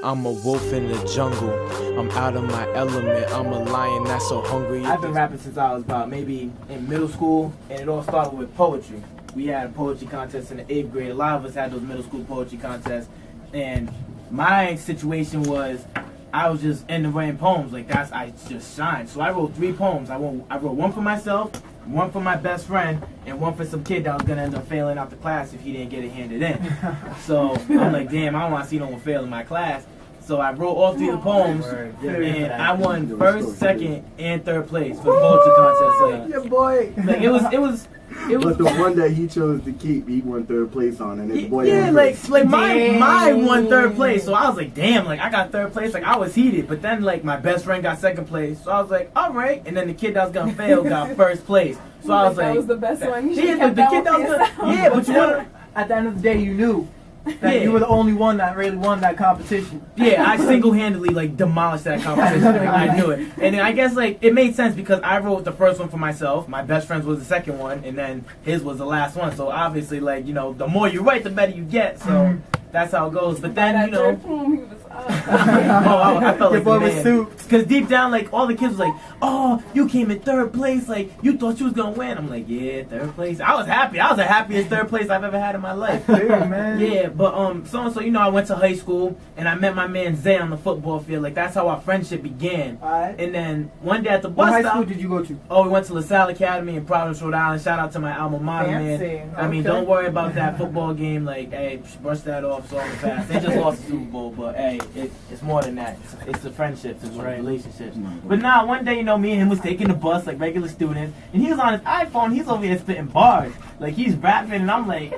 I'm a wolf in the jungle. I'm out of my element. I'm a lion that's so hungry. I've been rapping since I was about maybe in middle school, and it all started with poetry. We had a poetry contest in the 8th grade. A lot of us had those middle school poetry contests, and my situation was I was just into writing poems. Like I just shined. So I wrote 3 poems. I wrote one for myself, one for my best friend, and one for some kid that was gonna end up failing out the class if he didn't get it handed in. So I'm like, damn, I don't want to see no one fail in my class. So I wrote all 3 of the poems, and I won 1st, 2nd, and 3rd place for the poetry contest. Like, yeah, boy. Like it was. But the one that he chose to keep, he won 3rd place on, and his boy. Yeah, like mine won 3rd place. So I was like, damn, like I got 3rd place. Like I was heated. But then like my best friend got 2nd place. So I was like, all right. And then the kid that was gonna fail got 1st place. So I was like, that was the best one. Yeah, the kid that was gonna, yeah, but you know, at the end of the day, you knew that you were the only one that really won that competition. Yeah, I single-handedly like demolished that competition. Like, I knew it, and then I guess like it made sense because I wrote the first one for myself. My best friend's was the 2nd one, and then his was the last one. So obviously, like the more you write, the better you get. So that's how it goes. But then I felt like the man. Because deep down, like all the kids was like, "Oh, you came in 3rd place. Like you thought you was gonna win." I'm like, "Yeah, 3rd place." I was happy. I was the happiest 3rd place I've ever had in my life. Yeah, man. Yeah, but so I went to high school and I met my man Zay on the football field. Like that's how our friendship began. Alright. And then one day at the bus What high stop, school did you go to? Oh, we went to LaSalle Academy in Providence, Rhode Island. Shout out to my alma mater, man. I mean, don't worry about that football game. Like, hey, brush that off. It's all in the past. They just lost the Super Bowl, but hey, it's more than that. It's the friendships, it's relationships. But now, one day, me and him was taking the bus like regular students, and he was on his iPhone. He's over here spitting bars, like he's rapping, and I'm like,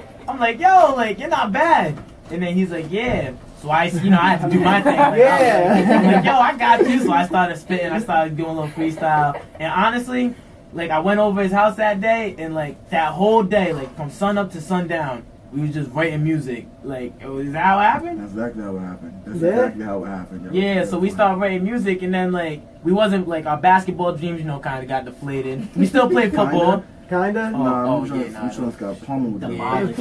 yo, like you're not bad. And then he's like, yeah. So I had to do my thing. Like, I'm like, yo, I got you. So I started spitting. I started doing a little freestyle. And honestly, like I went over his house that day, and like that whole day, like from sun up to sundown, we was just writing music. Like, is that how it happened? That's exactly how it happened. That's exactly how it happened. Yo. Yeah, so we started writing music, and then like we wasn't like our basketball dreams, kind of got deflated. We still played football. Kinda? I'm sure it's got pummeled. Demolished.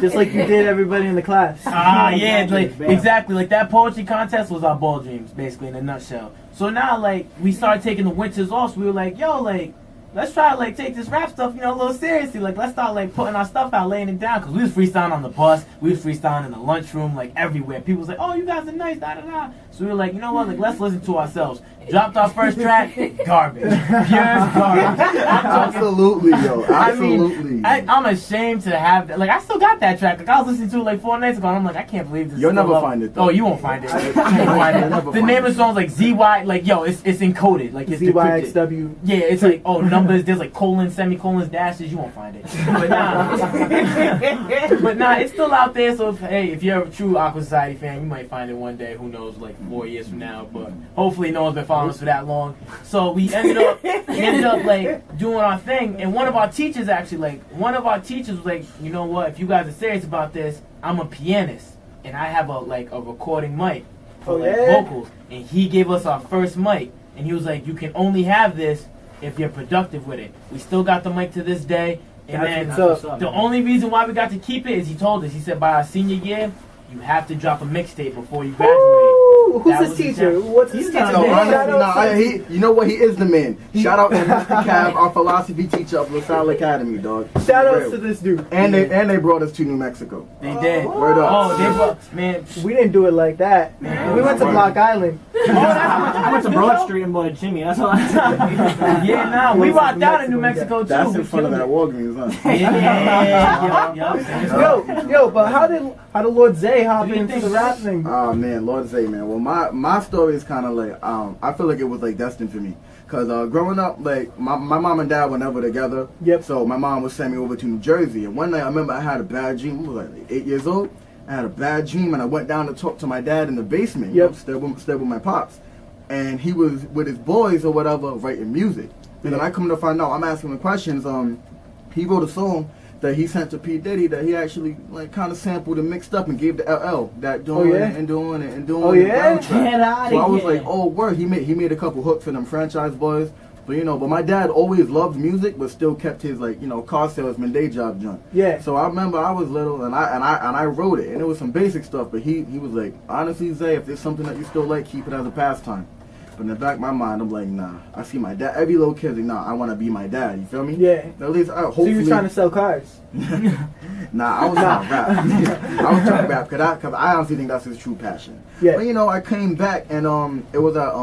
Just like you did everybody in the class. Yeah, like exactly. Like that poetry contest was our ball dreams, basically in a nutshell. So now, like, we started taking the winters off. So we were like, yo, like, let's try to like take this rap stuff, a little seriously. Like, let's start like putting our stuff out, laying it down. Cause we was freestyling on the bus, we was freestyling in the lunchroom, like everywhere. People was like, oh, you guys are nice, da da da. So we were like, you know what? Like, let's listen to ourselves. Dropped our first track, garbage, pure garbage. Absolutely, yo. Absolutely. I mean, I'm ashamed to have that. Like, I still got that track. Like, I was listening to it like 4 nights ago, and I'm like, I can't believe this. You'll never find it, though. Oh, you won't find it. You won't find it. The name of the song's like ZY. Like, yo, it's encoded. Like, it's decrypted. ZYXW. Yeah, it's like numbers. There's like colons, semicolons, dashes. You won't find it. But nah, it's still out there. So if you're a true Aqua Society fan, you might find it one day. Who knows? Like 4 years from now. But hopefully, no one's been following us for that long. So we ended up like doing our thing. And one of our teachers was like, you know what? If you guys are serious about this, I'm a pianist and I have a recording mic for vocals. And he gave us our first mic. And he was like, you can only have this if you're productive with it. We still got the mic to this day. And the only reason why we got to keep it is he told us, he said by our senior year, you have to drop a mixtape before you graduate. Who's his teacher? What's his teacher? You know what? He is the man. Shout out to Mr. Cab, our philosophy teacher of LaSalle Academy, dog. Shout out to this dude. And they brought us to New Mexico. They did. Word up. Oh, they brought, man. We didn't do it like that. We went to Block Island. I went to Broad Street and bought Jimmy. That's all I said. Yeah, nah, we rocked out in New Mexico too. That's in front of that Walgreens, huh? Yeah. Yo, but how did Lord Zay hop into the rap thing? Oh man, Lord Zay, man. Well, my story is kind of like I feel like it was like destined for me. Cause growing up, like my mom and dad were never together. Yep. So my mom would send me over to New Jersey, and one night I remember I had a bad dream. I was like 8 years old. I had a bad dream, and I went down to talk to my dad in the basement. Yep. Stayed with my pops, and he was with his boys or whatever writing music. And then I come to find out, I'm asking him questions. He wrote a song that he sent to P. Diddy that he actually like kind of sampled and mixed up and gave to LL that doing it and doing it and doing it. Yeah? So I was like, oh word, he made a couple hooks for them franchise boys. So, you know, but my dad always loved music, but still kept his, like, you know, car salesman day job done. Yeah. So I remember I was little and I wrote it, and it was some basic stuff, but he was like, honestly, Zay, if there's something that you still like, keep it as a pastime. But in the back of my mind, I'm like, nah. I see my dad. Every little kid's like, nah, I want to be my dad. You feel me? Yeah. At least, hopefully. So you were trying to sell cars? Nah, I was trying to rap. I was trying to rap because I honestly think that's his true passion. Yeah. But, you know, I came back and it was at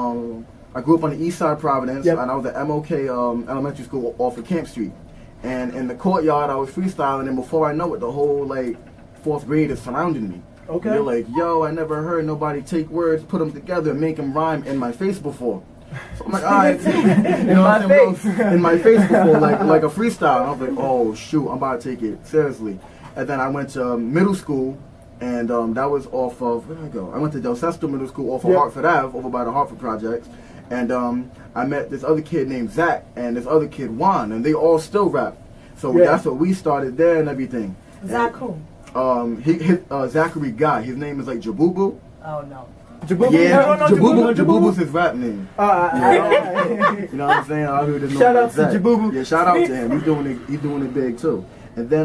I grew up on the east side of Providence, Yep. and I was at MOK Elementary School off of Camp Street. And in the courtyard, I was freestyling, and before I know it, the whole, like, 4th grade is surrounding me. Okay. They're like, yo, I never heard nobody take words, put them together, and make them rhyme in my face before. So I'm like, all right. You know what I'm saying? In my face before, like a freestyle. And I was like, oh, shoot, I'm about to take it seriously. And then I went to middle school, and that was off of, where did I go? I went to Del Sesto Middle School off of Hartford Ave, over by the Hartford Projects. And I met this other kid named Zach and this other kid Juan, and they all still rap. So that's what we started there and everything. Zach who? Zachary Guy. His name is like Jabubu. Oh no. Jabubu? Yeah, No, Jabubu's his rap name. You know what I'm saying? Shout out to Jabubu. Yeah, shout out to him. He's doing it big too. And then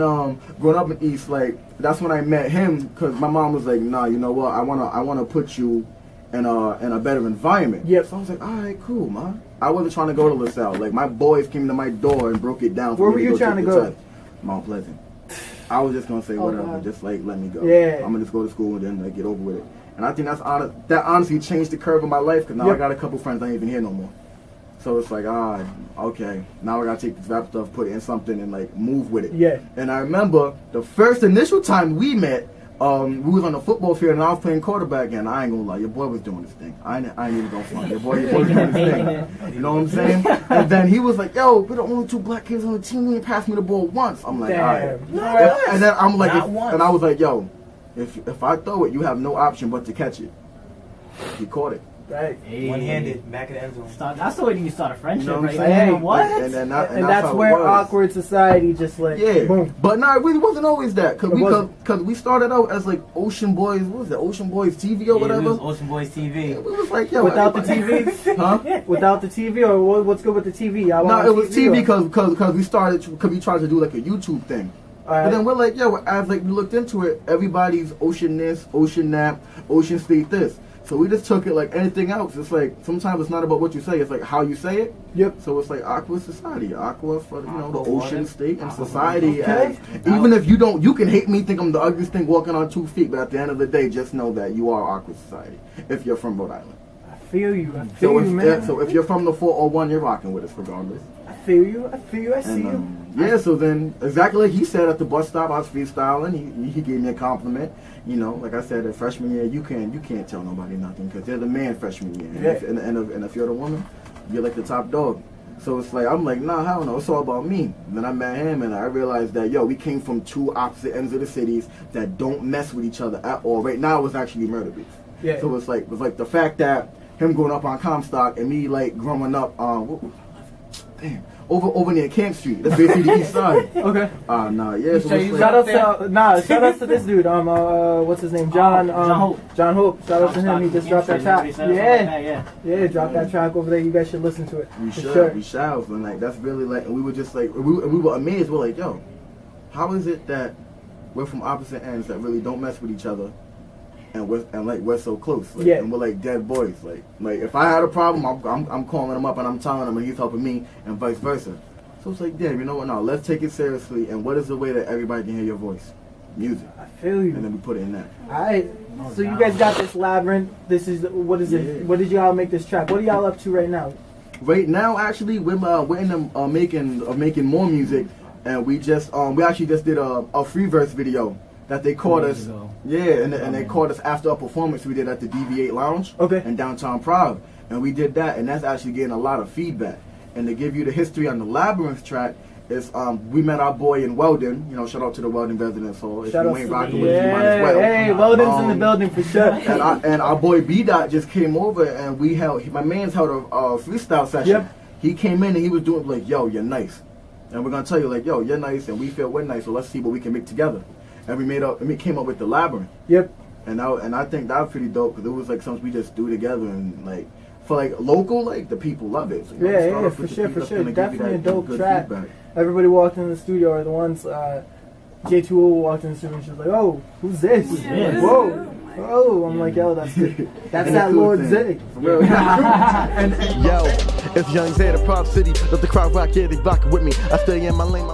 growing up in East, like that's when I met him because my mom was like, nah, you know what? I wanna put you in a better environment. Yep. So I was like, all right, cool, man. I wasn't trying to go to LaSalle. Like my boys came to my door and broke it down. Where were you trying to go? Mount Pleasant. I was just gonna say whatever, God. just like let me go. Yeah. I'm gonna just go to school and then like, get over with it. And I think that honestly changed the curve of my life because now I got a couple friends I ain't even here no more. So it's like, okay, now I gotta take this rap stuff, put it in something, and like move with it. Yeah. And I remember the first initial time we met, we was on the football field and I was playing quarterback, and I ain't gonna lie, your boy was doing this thing. I ain't even gonna front. Your boy was doing this thing. You know what I'm saying? And then he was like, yo, we're the only 2 black kids on the team. You ain't passed me the ball once. I'm like, all right. And then I'm like, and I was like, yo, if I throw it, you have no option but to catch it. He caught it. Right. Hey. One-handed, back of the end zone. That's the way you start a friendship, You know what I'm right? saying? Hey, what? And that's how it where was. awkward society just like boom. But no, it really wasn't always that. It wasn't. Cause we started out as like Ocean Boys, what was it, Ocean Boys TV or whatever? It was Ocean Boys TV. Yeah, we was like, yo, Without the everybody- TV? Huh? Without the TV, or what's good with the TV? Y'all No, want it was TV or- because we started, because we tried to do like a YouTube thing. All right. But then we're like, yo, as like we looked into it, everybody's Ocean this, Ocean that, Ocean State this. So we just took it like anything else. It's like sometimes it's not about what you say, it's like how you say it. Yep. So it's like Aqua Society, Aqua for the Aqua ocean, water. state, and Aqua society. Okay. Even if you don't, you can hate me, think I'm the ugliest thing walking on 2 feet, but at the end of the day, just know that you are Aqua Society if you're from Rhode Island. I feel you. I feel you, man. So if you're from the 401, you're rocking with us regardless. I feel you. I feel you. I see And, you. yeah, so then exactly like he said at the bus stop, I was freestyling. He gave me a compliment. You know, like I said, at freshman year, you can't tell nobody nothing because they're the man freshman year. And, and if you're the woman, you're like the top dog. So it's like I'm like, nah, hell no, it's all about me. And then I met him and I realized that we came from 2 opposite ends of the cities that don't mess with each other at all. Right now, it's actually murder beef. Yeah. So it's like the fact that him growing up on Comstock and me like growing up over near Camp Street. That's basically the east side. Okay. Nah, yeah. So sure it's you like, Shout out to this dude. What's his name? John. John Hope. John Hope. Shout out to him. He just dropped that track. Yeah. Yeah. Drop that track over there. You guys should listen to it. we for should, sure. we shall. And like that's really like, and we were just like, we were amazed. We're like, yo, how is it that we're from opposite ends that really don't mess with each other, and we're so close, like, Yeah. and we're like dead boys. Like if I had a problem, I'm calling him up and I'm telling him, and he's helping me, and vice versa. So it's like, damn, you know what? Now let's take it seriously. And what is the way that everybody can hear your voice? Music. I feel you. And then we put it in that. Alright. So you guys got this Labyrinth. This is what is it? What did y'all make this track? What are y'all up to right now? Right now, actually, we're in the making more music, and we actually just did a free verse video that they caught us. Yeah, and they caught us after a performance we did at the DV8 Lounge in downtown Prague, and we did that, and that's actually getting a lot of feedback. And to give you the history on the Labyrinth track, is we met our boy in Weldon. You know, shout out to the Weldon residents hall. If Shout you out ain't to rocking with us, you might as well. Hey, Weldon's in the building for sure. And our boy B Dot just came over, and my man's held a freestyle session. Yep. He came in and he was doing like, yo, you're nice, and we're gonna tell you like, yo, you're nice, and we feel we're nice, so let's see what we can make together. And we came up with the Labyrinth. Yep. And I think that was pretty dope because it was like something we just do together, and like for like local, like the people love it. So, yeah, for sure. Definitely a dope track. Feedback. Everybody walked in the studio, or the ones J2O walked in the studio, and she was like, "Oh, who's this? Yeah. Whoa." Oh, I'm like, yo, that's that Lord Zay. Yo, it's Young Zay, the Prop City. Let the crowd rock, yeah, they block it with me. I stay in my lane,